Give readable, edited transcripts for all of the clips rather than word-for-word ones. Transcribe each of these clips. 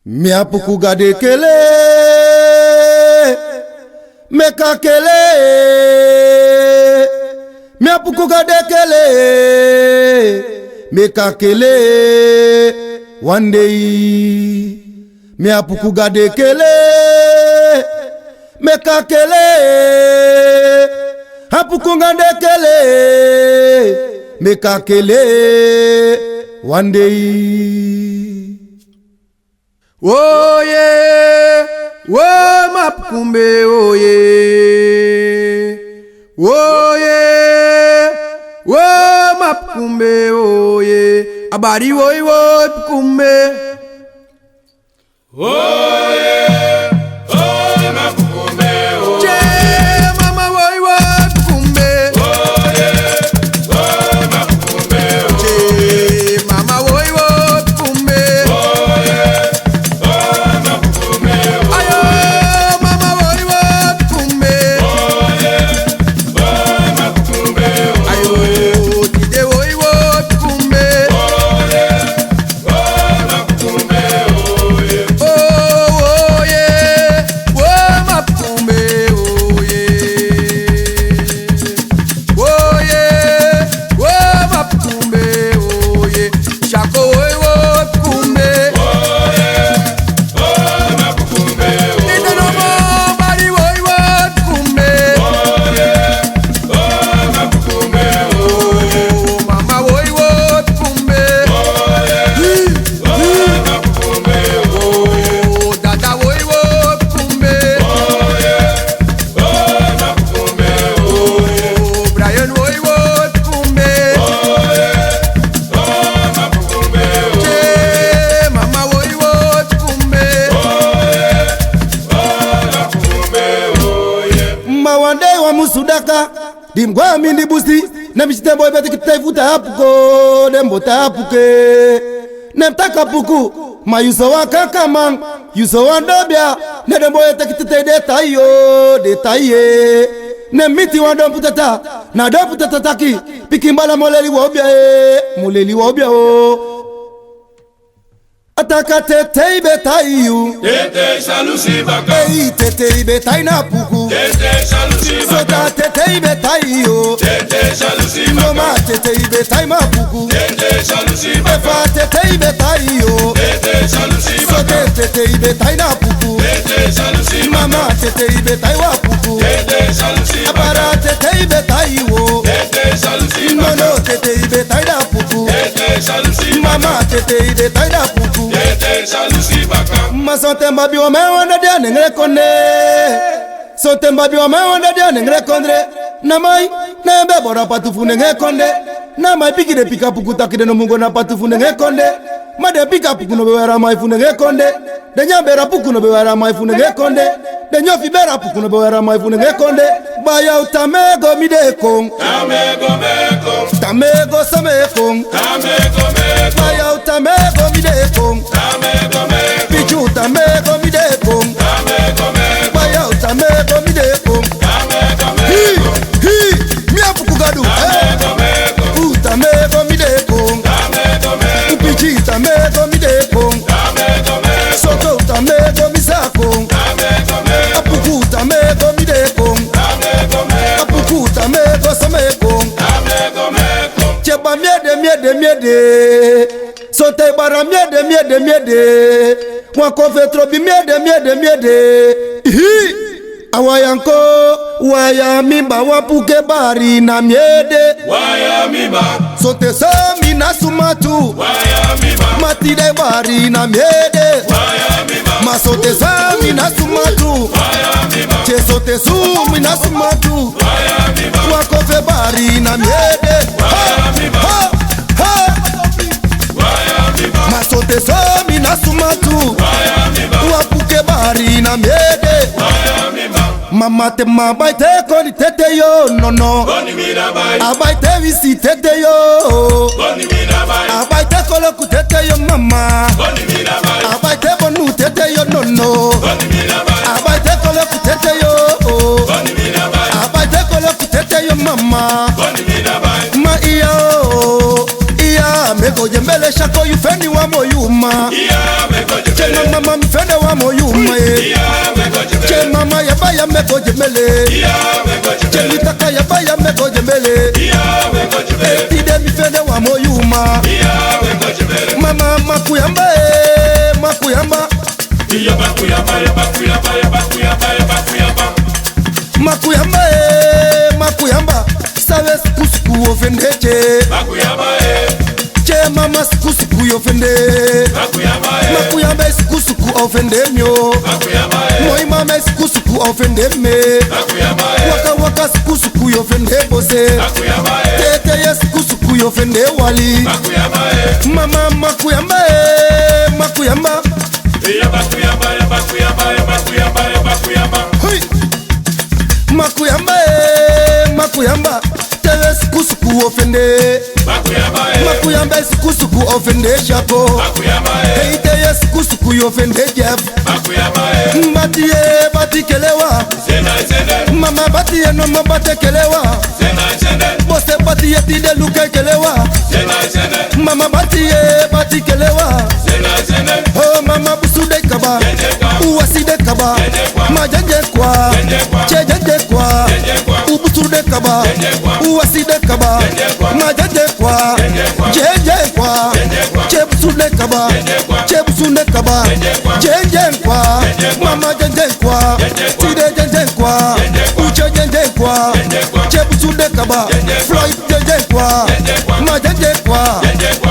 Miapuku gade kele, meka kele. Miapuku gade kele, meka kele. One day, miapuku gade kele, meka kele. Hapuku gade kele, meka kele. One day. Oh yeah, oh mapkumbe, oh yeah, oh yeah, oh mapkumbe, oh yeah, abari woi woi pkumbe, oh yeah, oh mapkumbe, oh yeah, mama woi woi pkumbe, oh yeah, oh mapkumbe, yeah, mama woi woi pkumbe. Musudaka dimgwa mindi busti na mishite boy beti kitefuta hapuko dembo tapuke nemtaka puku ma yuso wa kankamang yuso wa ndobia ne dembo yete kitete de taye ne miti wa dom putata na dom putata taki pikimbala moleli wa obia o Ataka tete ibe tayu tete shalusi baka tete ibe tai na puku tete shalusi baka Sota tete ibe tayu tete shalusi baka Mama tete ibe tai ma puku tete shalusi baka Efa tete ibe tayu tete shalusi baka Sote tete ibe tai na puku tete shalusi baka Mama tete ibe tai wa puku tete shalusi baka Abara tete ibe tayu tete shalusi baka Nono tete ibe tai na puku tete shalusi baka Mama tete ibe tai na puku tete shalusi baka Masonte mbabi wa mewana dia nengre konde Sonte mbabi wa mewana dia nengre kondre Namai nembe bora patufu nengre konde Namai piki de pika puku takide no mungo na patufu nengre konde Made pika puku no bewara maifu nengre konde Denya bera puku no bewara maifu nengre konde Denyo fi bera puku no bewara maifu nengre konde Baya utamego midekong tamego meko Tamego samekong tamego meko Baya utamego midekong tamego meko Pichu tamego midekong tamego meko Baya utamego midekong tamego meko Miapuku gadu tamego meko Utamego midekong tamego meko Upichi tamego midekong tamego meko Soto tamego misakong tamego meko Apuku tamego midekong tamego meko Apuku tamego samekong tamego meko Cheba miede Sote bara miede Wako vetrobi miede Ihi Awayanko Waya mimba wapuke bari na miede waya miba Sote sami na sumatu waya miba Matide bari na miede waya miba Masote sami na sumatu waya miba Che sote sumi na sumatu waya miba Wako ve bari na miede waya miba waya miba Masote sami na sumatu waya miba Wapuke bari na miede waya miba Mama te mabaite koni tete yo no boni mirabai Abaite visi tete yo boni mirabai Abaite koloku tete yo mama boni mirabai Abaite bonu tete yo no boni mirabai Abaite koloku tete yo boni mirabai Abaite koloku tete yo mama boni mirabai Ma iya Mego jembele shako yufeni wa moyuma iya meko Chema mama wa moyu maye che mama ya ba ya meko jemele che litaka ya ba ya meko jemele eti de mi fede wa moyu ma mama makuyamba makuyamba makuyamba makuyamba sabes kusku ofendeche che mama kusku ofende makuyamba kusku ofende myo moi mama kusku ofende me waka waka kusku ofende bose tete yes kusku ofende wali mama makuyamba makuyamba makuyamba makuyamba tewe sukusuku ofende makuyamba sukusuku ofende shako hey teye sukusuku ofende jef mbatiye batikelewa mama batiye no mabatekelewa bose batiye tide lukekelewa mama batiye batikelewa oh mama busude kaba uwaside kaba majenje kwa chejenje kwa ubusude kaba uwaside kaba majenje kwa chejenje kwa chebusude kaba chebusude kaba jenje kwa mama jenje kwa tide jenje kwa uchejenje kwa chebusude kaba Floyd jenje kwa majenje kwa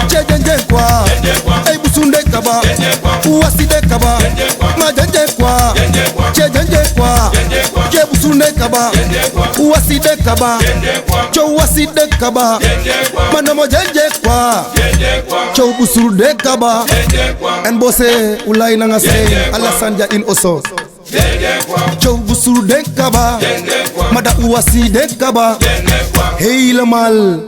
chejenje kwa ebusude kaba uwaside kaba majenje kwa chejenje kwa chebusude kaba uwaside kaba chowaside kaba manamo jenje kwa chobusude kaba en bose ulai nangase alasanja in oso chobusude kaba mada uwaside kaba hey lamal